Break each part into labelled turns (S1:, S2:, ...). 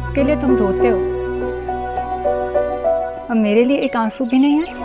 S1: उसके लिए तुम रोते हो और मेरे लिए एक आंसू भी नहीं है।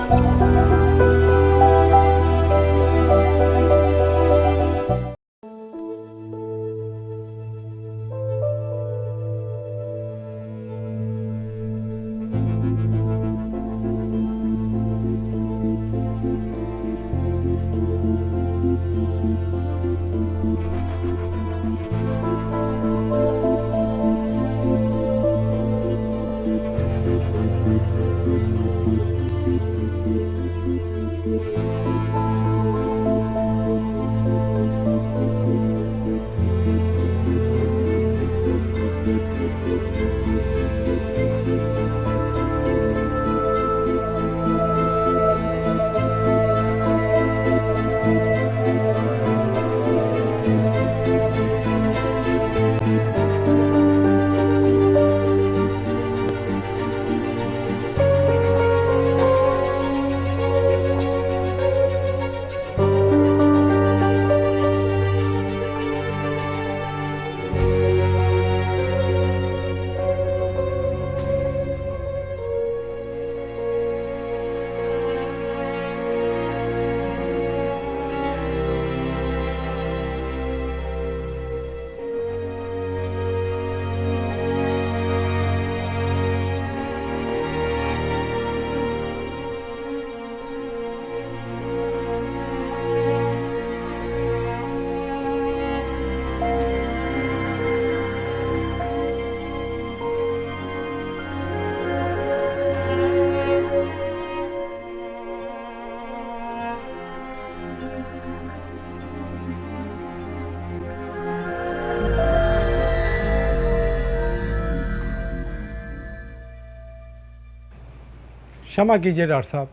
S2: क्षमा कीजिए डॉक्टर साहब,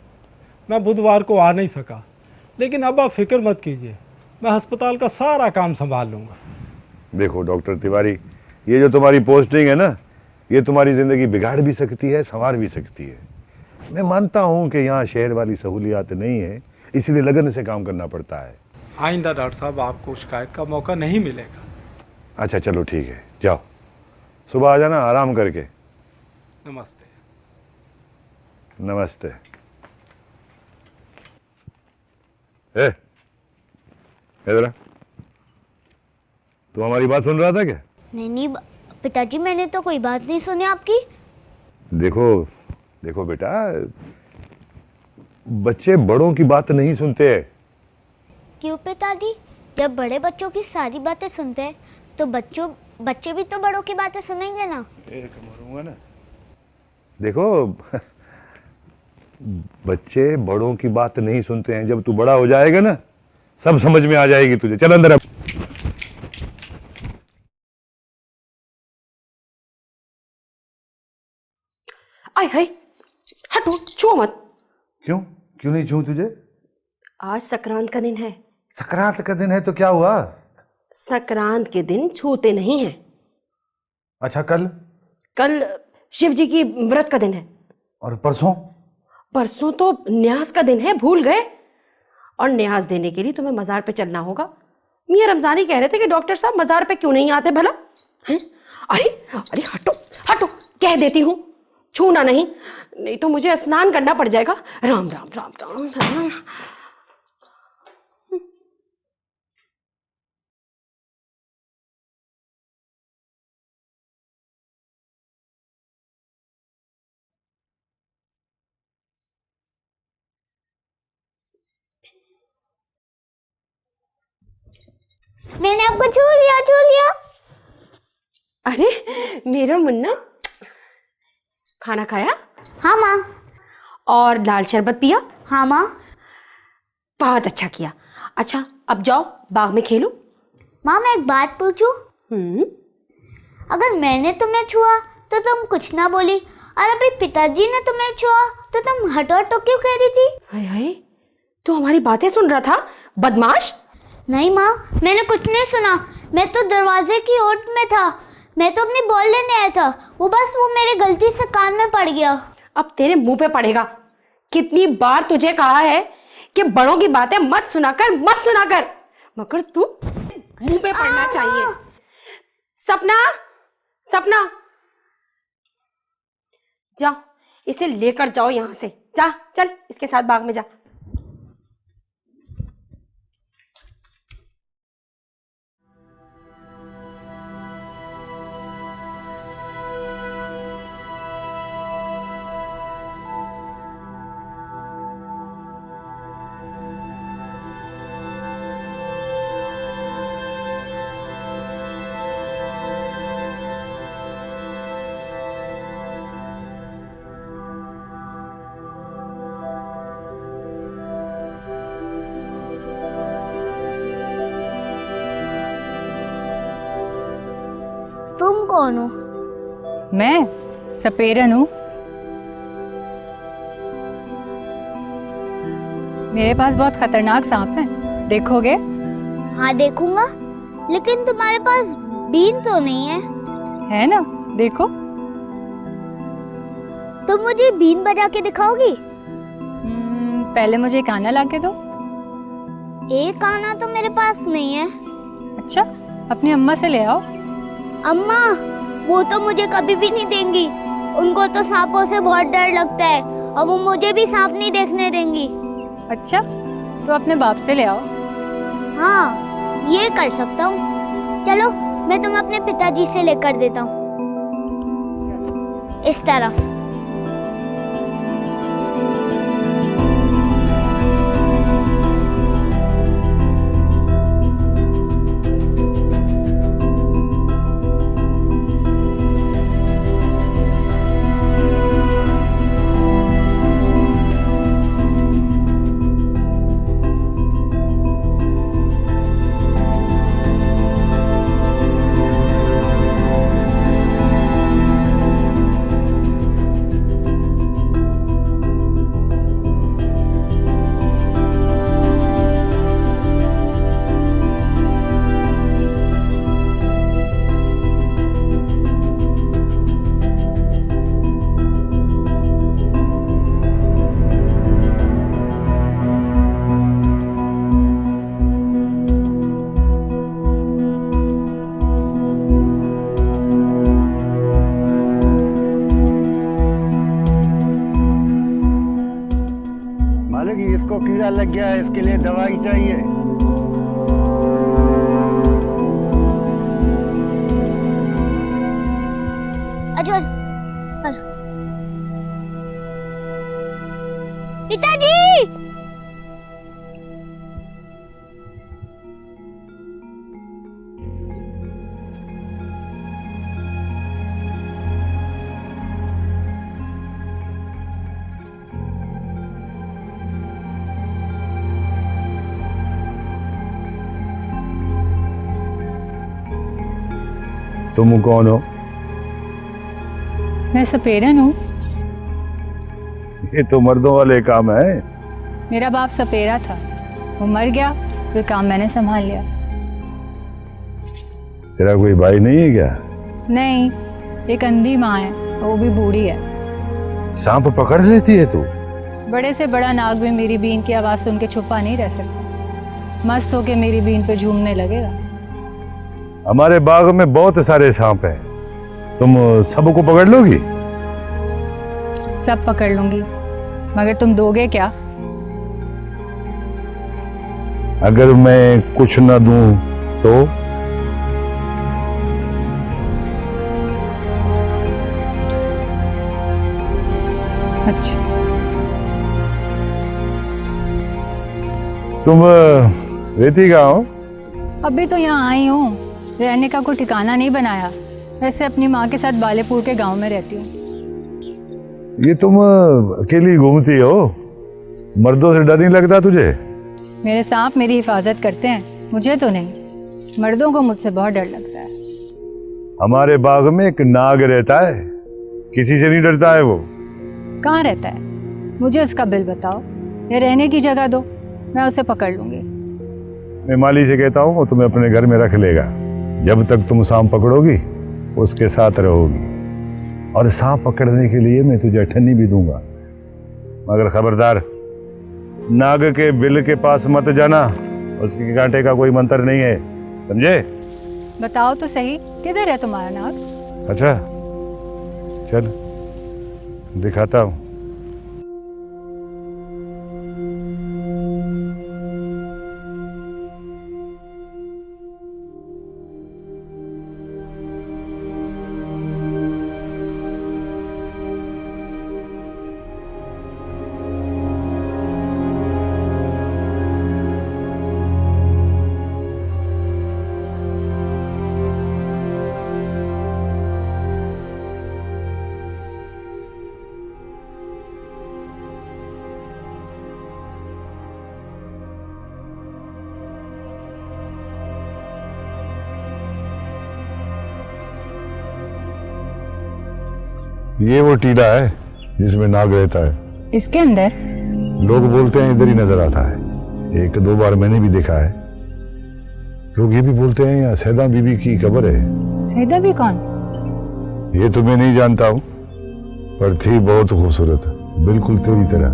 S2: मैं बुधवार को आ नहीं सका, लेकिन अब आप फिक्र मत कीजिए, मैं अस्पताल का सारा काम संभाल लूँगा।
S3: देखो डॉक्टर तिवारी, ये जो तुम्हारी पोस्टिंग है ना, ये तुम्हारी ज़िंदगी बिगाड़ भी सकती है, संवार भी सकती है। मैं मानता हूँ कि यहाँ शहर वाली सहूलियात नहीं है, इसलिए लगन से काम करना पड़ता है।
S2: आइंदा डॉक्टर साहब आपको शिकायत का मौका नहीं मिलेगा।
S3: अच्छा चलो ठीक है, जाओ, सुबह आ जाना आराम करके।
S2: नमस्ते।
S3: नमस्ते। इधर तू हमारी बात सुन रहा था क्या?
S4: नहीं पिताजी, मैंने तो कोई बात नहीं सुनी आपकी।
S3: देखो देखो बेटा, बच्चे बड़ों की बात नहीं सुनते।
S4: क्यों पिताजी? जब बड़े बच्चों की सारी बातें सुनते हैं तो बच्चे भी तो बड़ों की बातें सुनेंगे ना।
S3: मरूंगा ना। देखो बच्चे बड़ों की बात नहीं सुनते हैं, जब तू बड़ा हो जाएगा ना सब समझ में आ जाएगी तुझे। चल अंदर अब।
S5: आय हाय, हटो, छुओ मत।
S3: क्यों क्यों नहीं छूं तुझे?
S5: आज संक्रांत का दिन है।
S3: संक्रांत का दिन है तो क्या हुआ?
S5: संक्रांत के दिन छूते नहीं हैं।
S3: अच्छा कल?
S5: कल शिव जी की व्रत का दिन है।
S3: और परसों?
S5: परसों तो न्यास का दिन है, भूल गए। और न्यास देने के लिए तुम्हें मजार पे चलना होगा। मियां रमजानी कह रहे थे कि डॉक्टर साहब मजार पे क्यों नहीं आते भला? हैं? अरे अरे हटो हटो, कह देती हूँ, छूना नहीं तो मुझे स्नान करना पड़ जाएगा। राम राम राम राम राम।
S4: मैंने आपको छू लिया।
S5: अरे मेरा मुन्ना, खाना खाया?
S4: हाँ माँ।
S5: और लाल शरबत पिया?
S4: हाँ माँ।
S5: बहुत अच्छा किया। अच्छा अब जाओ बाग में खेलो।
S4: माँ मैं एक बात पूछूं? अगर मैंने तुम्हें छुआ तो तुम कुछ ना बोली, और अभी पिताजी ने तुम्हें छुआ तो तुम हटो तो क्यों कह रही थी?
S5: हाय हाय, तू हमारी बातें सुन रहा था बदमाश?
S4: नहीं माँ, मैंने कुछ नहीं सुना। मैं तो दरवाजे की ओट में था। मैं तो अपनी बॉल लेने आया था, वो मेरे गलती से कान में पड़ गया।
S5: अब तेरे मुंह पे पड़ेगा। कितनी बार तुझे कहा है कि बड़ों की बातें मत सुना कर, मगर तू मुंह पे पड़ना चाहिए। सपना, सपना जा, इसे लेकर जाओ यहां से। जा चल, इसके साथ बाग में जा।
S4: तुम कौन हो?
S1: मैं सपेरन हूँ। मेरे पास बहुत खतरनाक सांप है, देखोगे?
S4: हाँ देखूंगा, लेकिन तुम्हारे पास बीन तो नहीं है।
S1: है ना, देखो।
S4: तुम मुझे बीन बजा के दिखाओगी?
S1: पहले मुझे एक आना ला के दो।
S4: एक आना तो मेरे पास नहीं है।
S1: अच्छा, अपनी अम्मा से ले आओ।
S4: अम्मा वो तो मुझे कभी भी नहीं देंगी। उनको तो सांपों से बहुत डर लगता है, और वो मुझे भी सांप नहीं देखने देंगी।
S1: अच्छा, तो अपने बाप से ले आओ।
S4: हाँ ये कर सकता हूँ। चलो मैं तुम्हें अपने पिताजी से लेकर देता हूँ, इस तरह।
S3: इसको कीड़ा लग गया है, इसके लिए दवाई चाहिए।
S4: अच्छा पिताजी,
S3: तुम कौन हो?
S1: मैं सपेरन हूँ।
S3: ये तो मर्दों वाले काम है।
S1: मेरा बाप सपेरा था, वो मर गया, तो काम मैंने संभाल लिया।
S3: तेरा कोई भाई नहीं है क्या?
S1: नहीं, एक अंधी माँ है, वो भी बूढ़ी है।
S3: सांप पकड़ लेती है तू?
S1: बड़े से बड़ा नाग भी मेरी बीन की आवाज़ सुन के छुपा नहीं रह सकता। मस्त होके मेरी बीन पे झूमने लगेगा।
S3: हमारे बाग में बहुत सारे सांप हैं, तुम सबको पकड़ लोगी?
S1: सब पकड़ लूंगी, मगर तुम दोगे क्या?
S3: अगर मैं कुछ न दूं तो?
S1: अच्छा,
S3: तुम रहती कहाँ हो?
S1: अभी तो यहाँ आई हूँ, रहने का कोई ठिकाना नहीं बनाया। वैसे अपनी माँ के साथ बालेपुर के गांव में रहती हूँ।
S3: ये तुम अकेली घूमती हो, मर्दों से डर नहीं लगता तुझे?
S1: मेरे सांप मेरी हिफाजत करते हैं, मुझे तो नहीं। मर्दों को मुझसे बहुत डर लगता है।
S3: हमारे बाग में एक नाग रहता है, किसी से नहीं डरता है वो।
S1: कहाँ रहता है? मुझे उसका बिल बताओ या रहने की जगह दो, मैं उसे पकड़ लूंगी।
S3: मैं माली से कहता हूँ वो तुम्हें अपने घर में रख लेगा। जब तक तुम सांप पकड़ोगी उसके साथ रहोगी, और सांप पकड़ने के लिए मैं तुझे अठन्नी भी दूंगा। मगर खबरदार, नाग के बिल के पास मत जाना, उसके कांटे का कोई मंत्र नहीं है, समझे?
S1: बताओ तो सही, किधर है तुम्हारा नाग?
S3: अच्छा चल दिखाता हूँ। ये वो टीला है जिसमें नाग रहता है।
S1: इसके अंदर?
S3: लोग बोलते हैं इधर ही नजर आता है, 1-2 बार मैंने भी देखा है। लोग ये भी बोलते हैं यहाँ सैदा बीबी की कब्र है।
S1: सैदा भी कौन?
S3: ये तो मैं नहीं जानता हूँ, पर थी बहुत खूबसूरत, बिल्कुल तेरी तरह।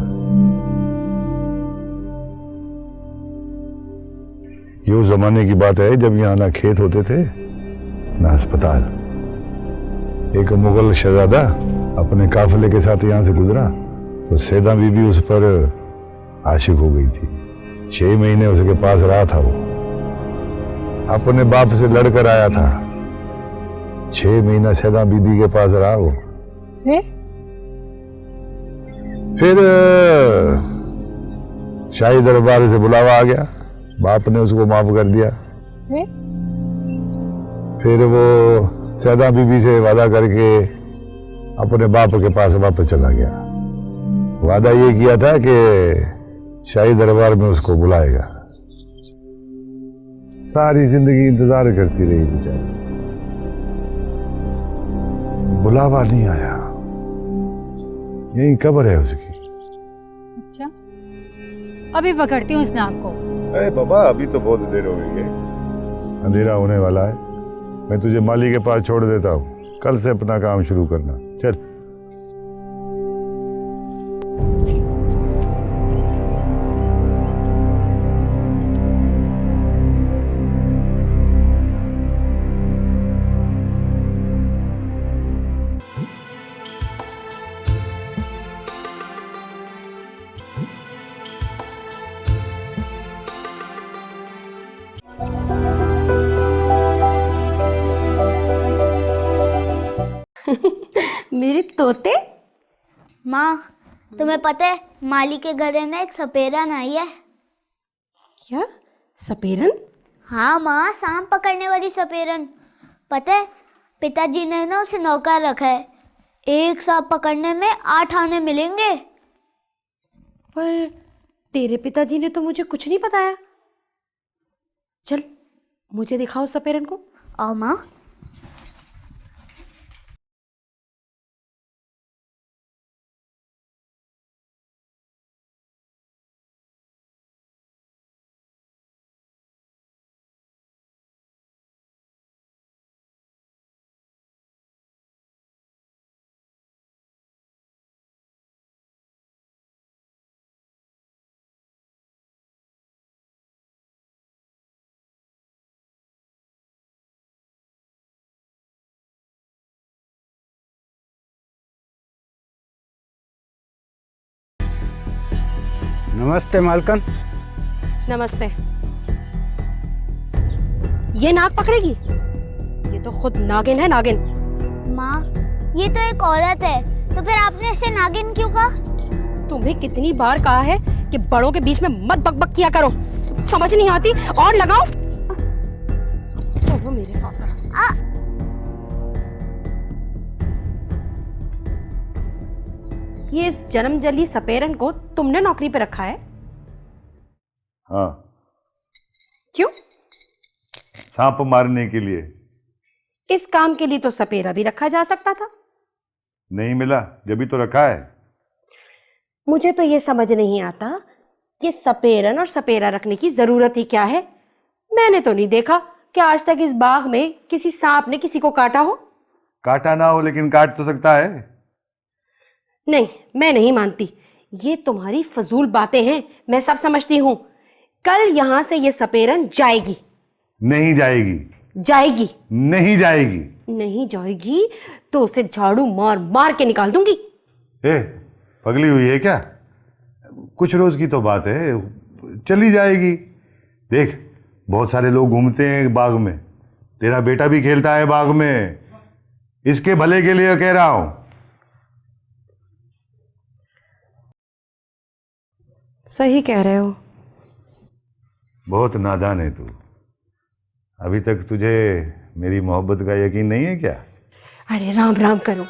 S3: ये उस जमाने की बात है जब यहाँ ना खेत होते थे ना अस्पताल। एक मुगल शहजादा अपने काफिले के साथ यहाँ से गुजरा तो सैदा बीबी उस पर आशिक हो गई थी। 6 महीने उसके पास रहा था वो, अपने बाप से लड़कर आया था। 6 महीना सैदा बीबी के पास रहा वो। फिर शाही दरबार से बुलावा आ गया, बाप ने उसको माफ कर दिया। फिर वो सैदा बीबी से वादा करके अपने बाप के पास वापस चला गया। वादा ये किया था कि शाही दरबार में उसको बुलाएगा। सारी जिंदगी इंतजार करती रही बेचारी, बुलावा नहीं आया। यही कब्र है उसकी।
S1: अच्छा, अभी पकड़ती हूँ उस नाग को।
S3: अरे बाबा, अभी तो बहुत देर हो गई है, अंधेरा होने वाला है। मैं तुझे माली के पास छोड़ देता हूँ, कल से अपना काम शुरू करना। चल।
S5: मेरे तोते।
S4: माँ, तुम्हें पता है माली के घर है ना एक सपेरन आई है।
S5: क्या? सपेरन?
S4: हाँ माँ, सांप पकड़ने वाली सपेरन। पता है पिताजी ने ना उसे नौकर रखा है, एक सांप पकड़ने में 8 आने मिलेंगे।
S5: पर तेरे पिताजी ने तो मुझे कुछ नहीं बताया। चल मुझे दिखाओ सपेरन को।
S4: आओ माँ।
S6: नमस्ते मालकन।
S5: नमस्ते। ये नाग पकड़ेगी? ये तो खुद नागिन है, नागिन।
S4: माँ, ये तो एक औरत है, तो फिर आपने इसे नागिन क्यों कहा?
S5: तुम्हें कितनी बार कहा है कि बड़ों के बीच में मत बकबक किया करो, समझ नहीं आती। और लगाओ तो मेरे पापा। ये इस जन्मजली सपेरन को तुमने नौकरी पे रखा है?
S3: हाँ,
S5: क्यों?
S3: सांप मारने के लिए।
S5: इस काम के लिए तो सपेरा भी रखा जा सकता था।
S3: नहीं मिला, जब भी तो रखा है।
S5: मुझे तो ये समझ नहीं आता कि सपेरन और सपेरा रखने की जरूरत ही क्या है। मैंने तो नहीं देखा कि आज तक इस बाग में किसी सांप ने किसी को काटा हो।
S3: काटा ना हो लेकिन काट तो सकता है।
S5: नहीं, मैं नहीं मानती। ये तुम्हारी फजूल बातें हैं, मैं सब समझती हूं। कल यहां से ये सपेरन जाएगी।
S3: नहीं जाएगी।
S5: जाएगी।
S3: नहीं जाएगी।
S5: नहीं जाएगी तो उसे झाड़ू मार मार के निकाल दूंगी।
S3: ए, पगली हुई है क्या? कुछ रोज की तो बात है, चली जाएगी। देख, बहुत सारे लोग घूमते हैं बाग में, तेरा बेटा भी खेलता है बाग में। इसके भले के लिए कह रहा हूं।
S5: सही कह रहे हो।
S3: बहुत नादान है तू। अभी तक तुझे मेरी मोहब्बत का यकीन नहीं है क्या?
S5: अरे राम राम करो।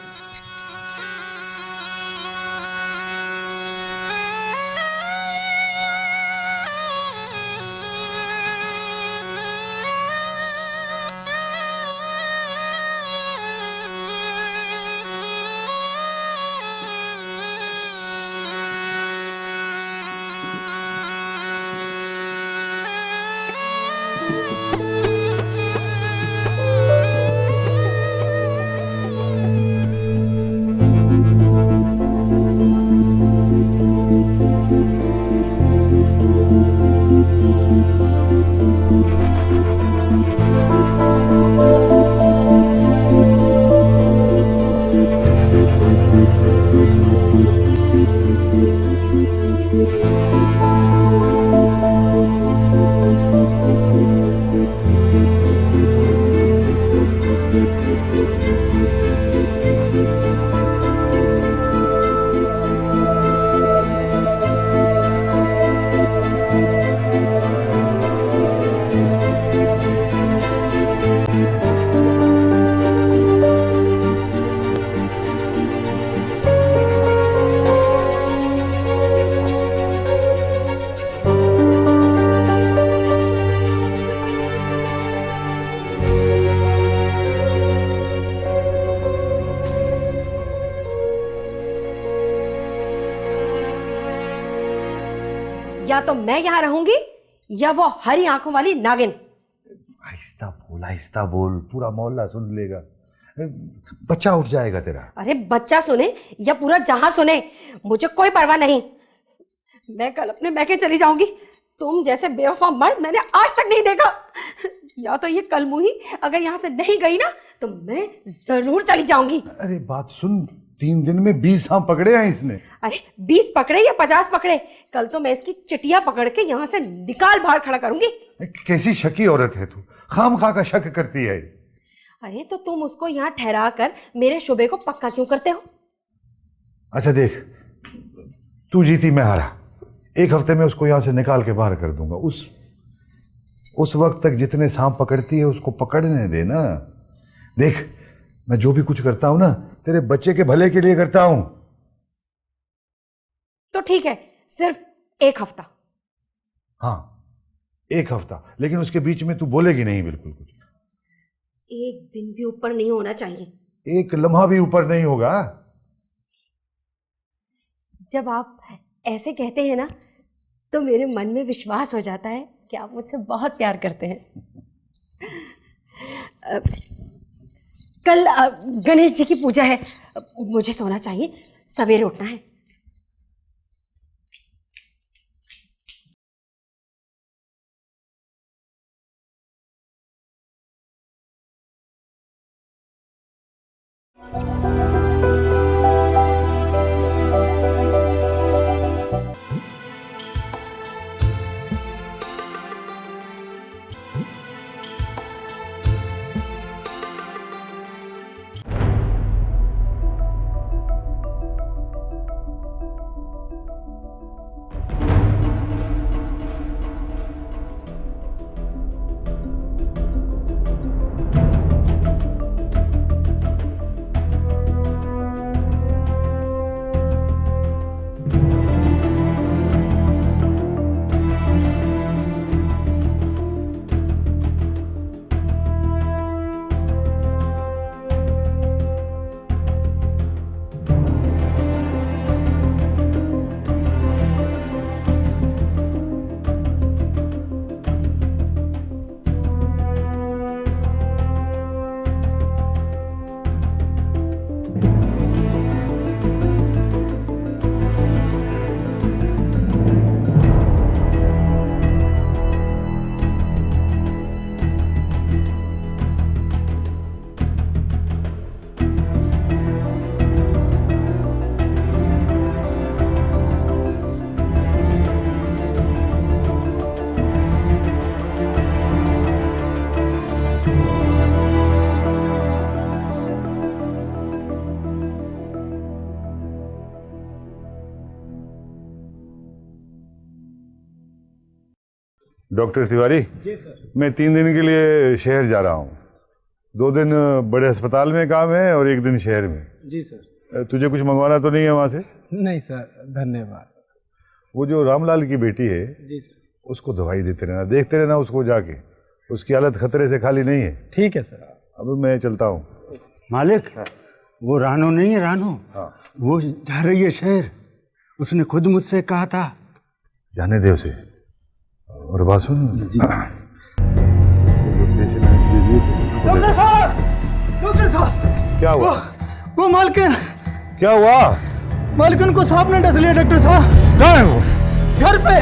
S5: या तो मैं यहां रहूंगी या वो हरी आंखों वाली नागिन।
S3: आहिस्ता बोल, पूरा मोहल्ला सुन लेगा। बच्चा उठ जाएगा तेरा।
S5: अरे बच्चा सुने या पूरा जहां सुने, मुझे कोई परवाह नहीं। मैं कल अपने मैके चली जाऊंगी। तुम जैसे बेवफा मर्द मैंने आज तक नहीं देखा। या तो ये कलमुही अगर यहाँ से नहीं गई ना तो मैं जरूर चली जाऊंगी।
S3: अरे बात सुन, 3 दिन में 20 सांप पकड़े हैं इसने।
S5: अरे 20 पकड़े या 50 पकड़े, कल तो मैं इसकी चिटिया पकड़ के यहाँ से निकाल बाहर खड़ा करूंगी।
S3: कैसी शकी औरत है तू, खामखा का शक करती है।
S5: अरे तो तुम उसको यहाँ ठहरा कर मेरे शुबे को पक्का क्यों करते हो?
S3: अच्छा देख, तू जीती मैं हारा। 1 हफ्ते में उसको यहाँ से निकाल के बाहर कर दूंगा। उस वक्त तक जितने सांप पकड़ती है उसको पकड़ने दे ना। देख, मैं जो भी कुछ करता हूं ना तेरे बच्चे के भले के लिए करता हूं।
S5: तो ठीक है, सिर्फ 1 हफ्ता।
S3: हाँ, 1 हफ्ता, लेकिन उसके बीच में तू बोलेगी नहीं बिल्कुल कुछ।
S5: 1 दिन भी ऊपर नहीं होना चाहिए।
S3: 1 लम्हा भी ऊपर नहीं होगा।
S5: जब आप ऐसे कहते हैं ना तो मेरे मन में विश्वास हो जाता है कि आप मुझसे बहुत प्यार करते हैं। कल गणेश जी की पूजा है, मुझे सोना चाहिए, सवेरे उठना है।
S3: डॉक्टर तिवारी,
S2: जी सर।
S3: मैं 3 दिन के लिए शहर जा रहा हूँ। 2 दिन बड़े अस्पताल में काम है और 1 दिन शहर में।
S2: जी सर।
S3: तुझे कुछ मंगवाना तो नहीं है वहाँ से?
S2: नहीं सर, धन्यवाद।
S3: वो जो रामलाल की बेटी है,
S2: जी सर।
S3: उसको दवाई देते रहना, देखते रहना उसको जाके। उसकी हालत खतरे से खाली नहीं है।
S2: ठीक है सर।
S3: अब मैं चलता हूँ।
S6: मालिक, वो रानो नहीं है, रानो।
S3: हाँ।
S6: वो जा रही है शहर। उसने खुद मुझसे कहा था।
S3: जाने दे उसे। और बात सुन,
S6: डॉक्टर साहब, डॉक्टर साहब।
S3: क्या हुआ?
S6: वो मालकिन।
S3: क्या हुआ?
S6: मालकिन को सांप ने डस लिया डॉक्टर साहब।
S3: कहाँ है वो?
S6: घर पे।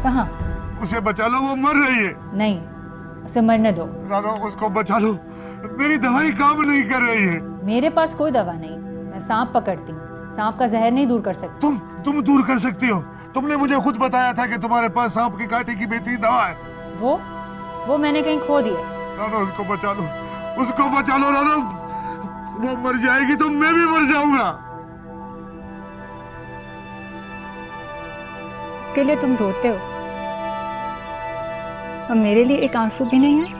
S1: कहाँ?
S3: उसे बचा लो, वो मर रही है।
S1: नहीं, उसे मरने दो।
S3: रानो, उसको बचा लो। मेरी दवाई काम नहीं कर रही है।
S1: मेरे पास कोई दवा नहीं। मैं सांप पकड़ती हूँ। सांप का जहर नहीं दूर कर सकती।
S3: तुम दूर कर सकती हो। तुमने मुझे खुद बताया था कि तुम्हारे पास सांप के कांटे की बेहतरीन दवा है।
S1: वो मैंने कहीं खो दिया।
S3: रानो, उसको बचा लो, उसको बचा लो रानो। वो मर जाएगी तो मैं भी मर जाऊंगा।
S1: उसके लिए तुम रोते हो और मेरे लिए एक आंसू भी नहीं है।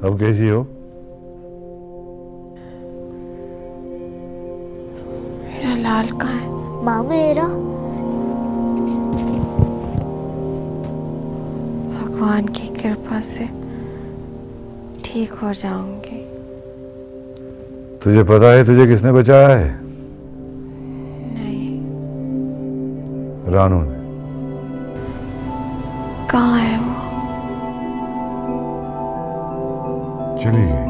S3: अब कैसी हो?
S5: लाल कहाँ है?
S4: माँ मेरा
S5: भगवान की कृपा से ठीक हो जाऊंगी।
S3: तुझे पता है तुझे किसने बचाया है?
S5: नहीं।
S3: रानू ने।
S5: कहाँ है वो?
S3: चली गई।